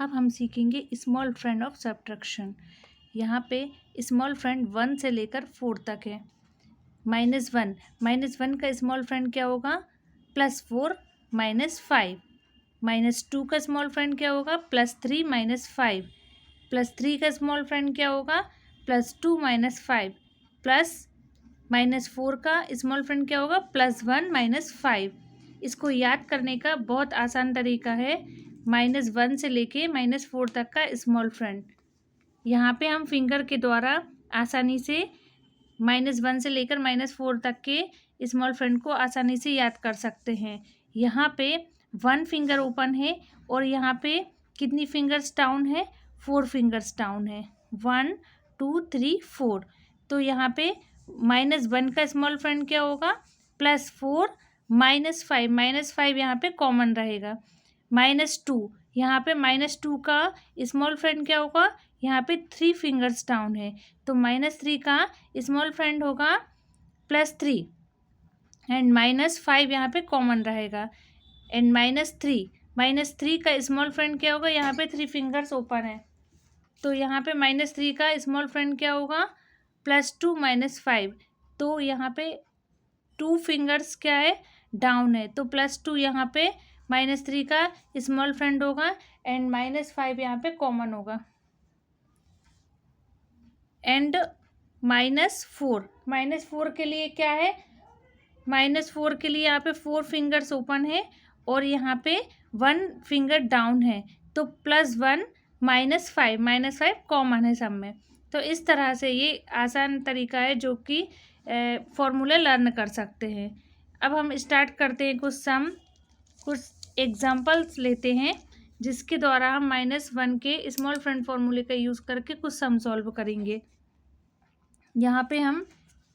अब हम सीखेंगे स्मॉल फ्रेंड ऑफ सब्ट्रैक्शन। यहाँ पे स्मॉल फ्रेंड 1 से लेकर 4 तक है। -1 का स्मॉल फ्रेंड क्या होगा? +4 -5। -2 का स्मॉल फ्रेंड क्या होगा? +3 -5। +3 का स्मॉल फ्रेंड क्या होगा? +2 -5। -4 का स्मॉल फ्रेंड क्या होगा? +1 -5। इसको याद करने का बहुत आसान तरीका है। -1 से लेके -4 तक का स्मॉल फ्रेंड, यहाँ पे हम फिंगर के द्वारा आसानी से -1 से लेकर -4 तक के स्मॉल फ्रेंड को आसानी से याद कर सकते हैं। यहाँ पे 1 फिंगर ओपन है और यहाँ पे कितनी फिंगर्स डाउन है? 4 फिंगर्स डाउन है। 1 2 3 4। तो यहाँ पे -1 का स्मॉल फ्रेंड क्या होगा? +4 -5। -5 यहाँ पे कॉमन रहेगा। -2, यहाँ पे -2 का स्मॉल फ्रेंड क्या होगा? यहाँ पे 3 फिंगर्स डाउन है, तो -3 का स्मॉल फ्रेंड होगा +3 एंड -5 यहाँ पे कॉमन रहेगा। एंड -3 का स्मॉल फ्रेंड क्या होगा? यहाँ पे 3 फिंगर्स ओपन है, तो यहाँ पे -3 का स्मॉल फ्रेंड क्या होगा? +2 -5। तो यहाँ पे 2 फिंगर्स क्या है? डाउन है, तो +2 यहाँ पे -3 का स्मॉल फ्रेंड होगा एंड -5 यहाँ पे कॉमन होगा। एंड -4 के लिए क्या है? -4 के लिए यहाँ पे 4 फिंगर्स ओपन है और यहाँ पे 1 फिंगर डाउन है, तो +1 -5 कॉमन है सब में। तो इस तरह से ये आसान तरीका है जो कि फॉर्मूले लर्न कर सकते हैं। अब हम स्टार्ट करते हैं कुछ एग्जांपल्स लेते हैं जिसके द्वारा हम -1 के स्मॉल फ्रेंड फॉर्मूले का यूज़ करके कुछ सम सॉल्व करेंगे। यहाँ पे हम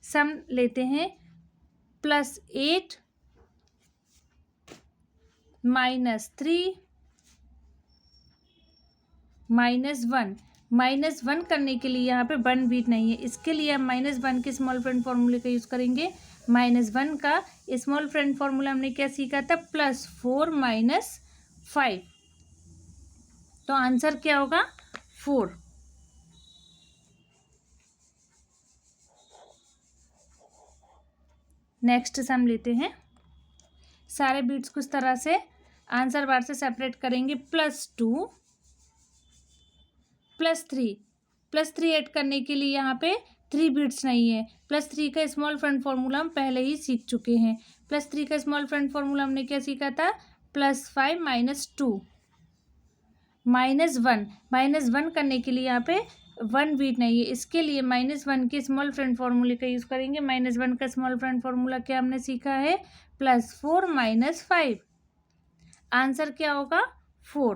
सम लेते हैं +8 -3 -1। -1 करने के लिए यहाँ पे 1 बीट नहीं है, इसके लिए हम -1 के स्मॉल फ्रेंड फॉर्मूले का यूज़ करेंगे। -1 का स्मॉल फ्रेंड फॉर्मूला हमने क्या सीखा था? +4 -5। तो आंसर क्या होगा? 4। नेक्स्ट सम लेते हैं। सारे बीट्स कुछ तरह से आंसर बार से सेपरेट करेंगे। +2 +3 ऐड करने के लिए यहाँ पे 3 बीट्स नहीं है। +3 का स्मॉल फ्रेंड फॉर्मूला हम पहले ही सीख चुके हैं। +3 का स्मॉल फ्रेंड फॉर्मूला हमने क्या सीखा था? +5 -2 -1 करने के लिए यहाँ पे 1 बीट नहीं है, इसके लिए -1 के स्मॉल फ्रेंड फॉर्मूले का यूज़ करेंगे। -1 का स्मॉल फ्रेंड फॉर्मूला क्या हमने सीखा है? +4 -5। आंसर क्या होगा? 4।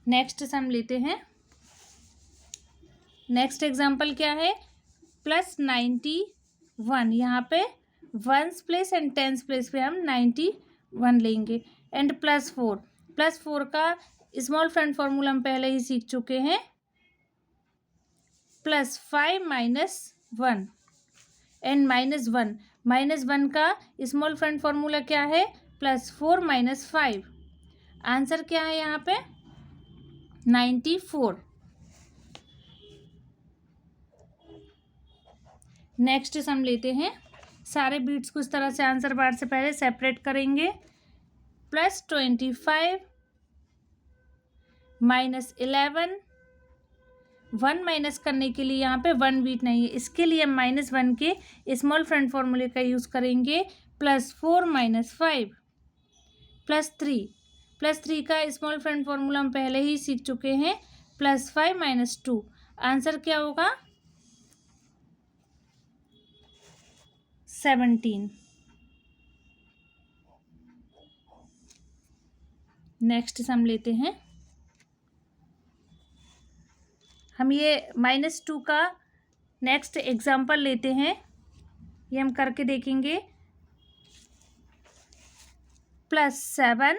नेक्स्ट सम लेते हैं। नेक्स्ट एग्जाम्पल क्या है? +91। यहाँ पे 1s place and 10s place पे हम 91 लेंगे। एंड +4 का स्मॉल फ्रेंड फॉर्मूला हम पहले ही सीख चुके हैं। +5 -1 एंड -1 का स्मॉल फ्रेंड फॉर्मूला क्या है? +4 -5। आंसर क्या है यहाँ पे? 94। नेक्स्ट सम लेते हैं। सारे बीट्स कुछ तरह से आंसर बार से पहले सेपरेट करेंगे। +25 -11। 1 माइनस करने के लिए यहाँ पे 1 बीट नहीं है, इसके लिए हम -1 के स्मॉल फ्रेंड फॉर्मूले का यूज़ करेंगे। +4 -5 +3 का स्मॉल फ्रेंड फॉर्मूला हम पहले ही सीख चुके हैं। +5 -2। आंसर क्या होगा? 17। नेक्स्ट सम लेते हैं। हम ये -2 का नेक्स्ट एग्जाम्पल लेते हैं, ये हम करके देखेंगे। +7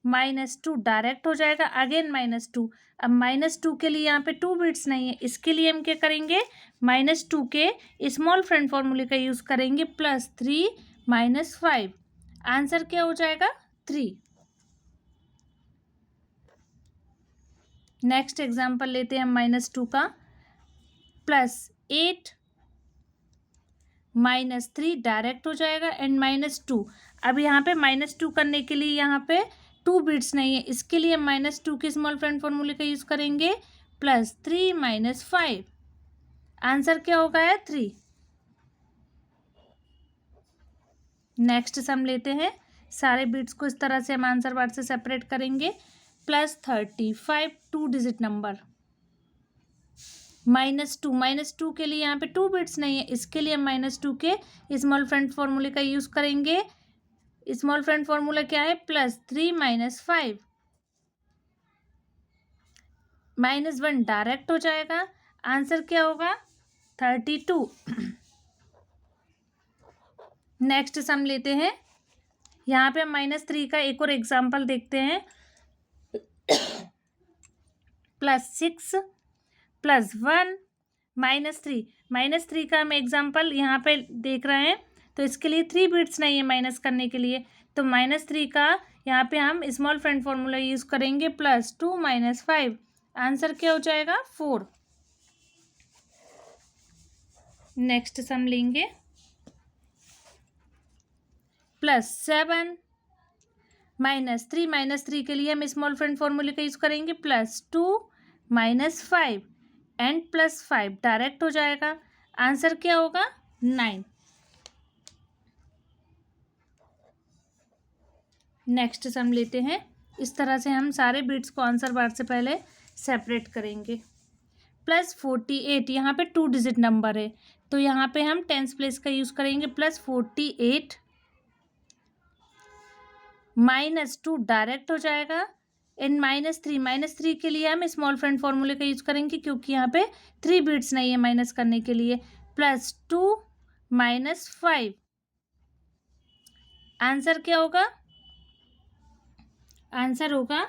-2 डायरेक्ट हो जाएगा। अगेन -2। अब -2 के लिए यहाँ पे 2 बिट्स नहीं है, इसके लिए हम क्या करेंगे? -2 के स्मॉल फ्रेंड फॉर्मूले का यूज़ करेंगे। +3 -5। आंसर क्या हो जाएगा? 3। नेक्स्ट एग्जाम्पल लेते हैं हम -2 का। +8 -3 डायरेक्ट हो जाएगा एंड -2। अब यहाँ पे -2 करने के लिए यहाँ पे 2 बिट्स नहीं है, इसके लिए हम -2 के स्मॉल फ्रेंड फॉर्मूले का यूज़ करेंगे। +3 - 5, आंसर क्या होगा है 3। नेक्स्ट सम लेते हैं। सारे बिट्स को इस तरह से हम आंसर बार से सेपरेट करेंगे। +35 2 डिजिट नंबर। -2 के लिए यहाँ पे 2 बिट्स नहीं है, इसके लिए हम -2 के स्मॉल फ्रेंड फॉर्मूले का यूज़ करेंगे। स्मॉल फ्रेंड फॉर्मूला क्या है? +3 - 5। -1 डायरेक्ट हो जाएगा, आंसर क्या होगा 32। नेक्स्ट सम लेते हैं। यहाँ पे हम -3 का एक और एग्जाम्पल देखते हैं। +6 +1 -3। -3 का हम एग्जाम्पल यहाँ पे देख रहे हैं, तो इसके लिए 3 बिट्स नहीं है माइनस करने के लिए, तो -3 का यहाँ पे हम स्मॉल फ्रेंड फॉर्मूला यूज़ करेंगे। +2 - 5, आंसर क्या हो जाएगा 4। नेक्स्ट सम लेंगे। +7 -3 -3 के लिए हम स्मॉल फ्रेंड फॉर्मूले का यूज़ करेंगे। +2 - 5 एंड +5 डायरेक्ट हो जाएगा, आंसर क्या होगा 9। नेक्स्ट सम लेते हैं। इस तरह से हम सारे बिट्स को आंसर बार से पहले सेपरेट करेंगे। +48 यहाँ पे 2 डिजिट नंबर है, तो यहाँ पे हम टेंस प्लेस का यूज़ करेंगे। +48 -2 डायरेक्ट हो जाएगा एंड -3 के लिए हम स्मॉल फ्रेंड फॉर्मूले का यूज़ करेंगे, क्योंकि यहाँ पे 3 बिट्स नहीं है माइनस करने के लिए। +2 - 5, आंसर क्या होगा? आंसर होगा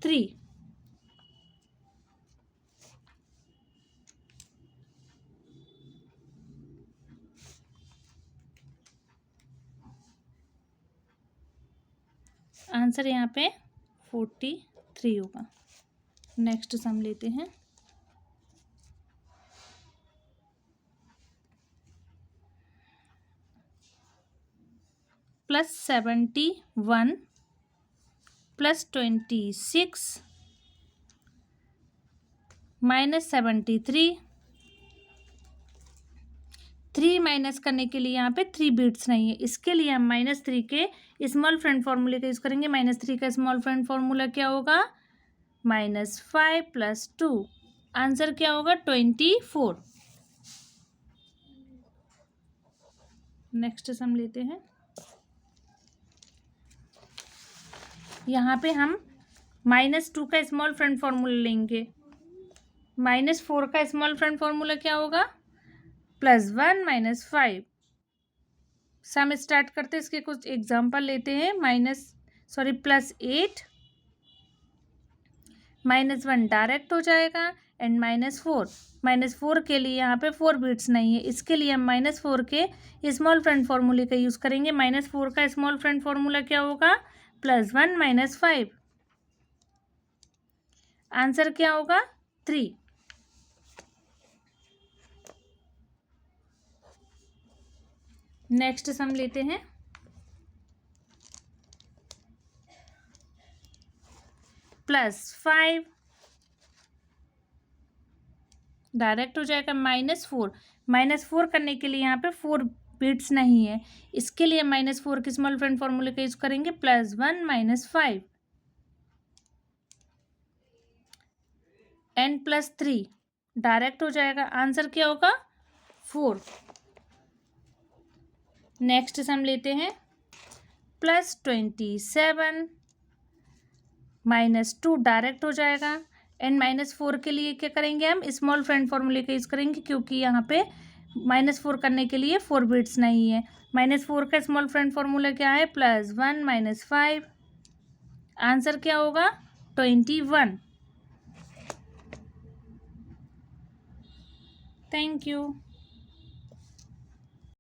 3। आंसर यहाँ पे 43 होगा। नेक्स्ट सम लेते हैं। +71 +26 -73। 3 माइनस करने के लिए यहाँ पे 3 बिट्स नहीं है, इसके लिए हम -3 के स्मॉल फ्रेंड फॉर्मूले का यूज़ करेंगे। -3 का स्मॉल फ्रेंड फॉर्मूला क्या होगा? -5 + 2, आंसर क्या होगा 24। नेक्स्ट सम लेते हैं। यहाँ पे हम -2 का स्मॉल फ्रेंड फॉर्मूला लेंगे। -4 का स्मॉल फ्रेंड फॉर्मूला क्या होगा? +1 - 5। सम स्टार्ट करते हैं, इसके कुछ एग्जांपल लेते हैं। +8 -1 डायरेक्ट हो जाएगा एंड -4 के लिए यहाँ पे 4 बिट्स नहीं है, इसके लिए हम -4 के स्मॉल फ्रेंड फॉर्मूले का यूज़ करेंगे। -4 का स्मॉल फ्रेंड फॉर्मूला क्या होगा? +1 - 5, आंसर क्या होगा 3। नेक्स्ट सम लेते हैं। +5 डायरेक्ट हो जाएगा। -4 करने के लिए यहाँ पे 4 बिट्स नहीं है, इसके लिए -4 के स्मॉल फ्रेंड फॉर्मूले का यूज़ करेंगे। +1 - 5 एंड +3 डायरेक्ट हो जाएगा, आंसर क्या होगा 4। नेक्स्ट सम लेते हैं। +27 -2 डायरेक्ट हो जाएगा एंड -4 के लिए क्या करेंगे? हम स्मॉल फ्रेंड फॉर्मूले का यूज़ करेंगे, क्योंकि यहाँ पे -4 करने के लिए 4 बिट्स नहीं है। -4 का स्मॉल फ्रेंड फॉर्मूला क्या है? +1 - 5, आंसर क्या होगा 21। Thank you.